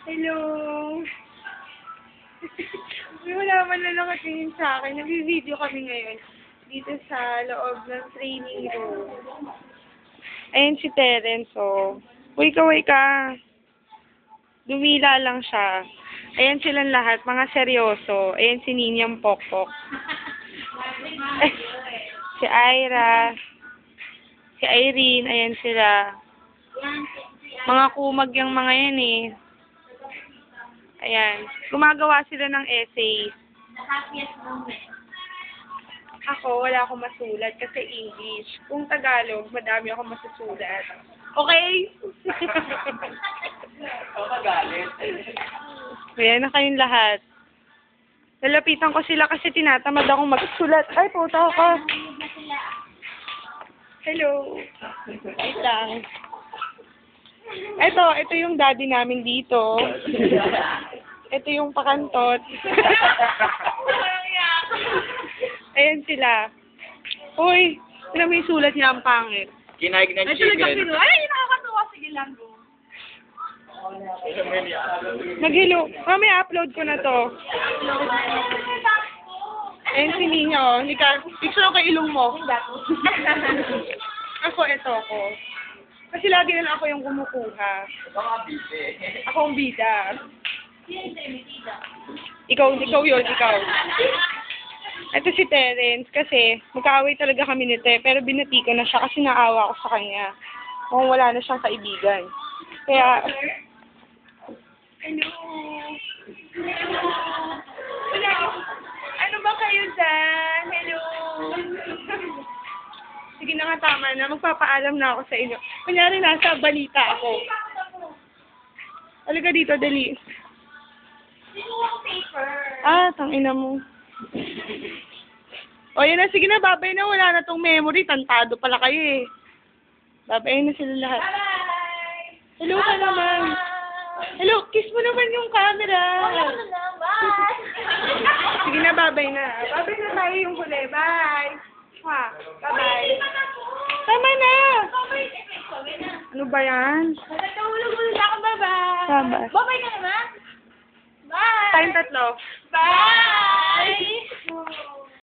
Hello. Wala man na nakatingin sa akin. Nag-video kami ngayon dito sa loob ng training room. Ayan si Terence, oh. Uy, kaway ka. Dumila lang siya. Ayan silang lahat, mga seryoso. Ayan si Ninyang Pokpok. Si Ira. Si Irene, ayan sila. Mga kumag yung mga yan eh. Ayan. Gumagawa sila ng essay. Ako, wala akong masulat kasi English. Kung Tagalog, madami akong masusulat. Okay? Magalit. Ayan na kayong lahat. Lalapitan ko sila kasi tinatamad akong magsulat. Ay, puta ka. Hello. Wait lang. Ito yung daddy namin dito. Ito yung pakantot. Ayan sila. Uy, sila may sulat niya ang pangit. Kinaig ng chicken. Ay, nakakatuwa. Sige lang. Nag-hello. Mamaya upload ko na to. Ayan si Nina, oh. Picture ko ilong mo. Ito ako. Kasi lagi na lang ako yung kumukuha. Ako ang bida. Ikaw yun. Ito si Terence kasi magkaaway talaga kami nito eh. Pero binati ko na siya kasi naawa ko sa kanya. Kung wala na siyang kaibigan. Kaya... Hello. Ano ba kayo dyan? Hello. Sige na nga, tama na. Magpapaalam na ako sa inyo. Kunyari, nasa balita ako. Halika dito, dali. Tangina mo. O, yun na. Sige na, babay na. Wala na tong memory. Tantado pala kayo eh. Babay na sila lahat. Bye! Hello ka naman. Hello, kiss mo naman yung camera. Bye! Sige na, babay na. Babay na tayo yung huli. Bye. Bye-bye. Tama na. Ano ba yan? Natulog-ulog ako, bye-bye. Tama. Bye-bye ka naman. Bye! Tayong tatlo. Bye!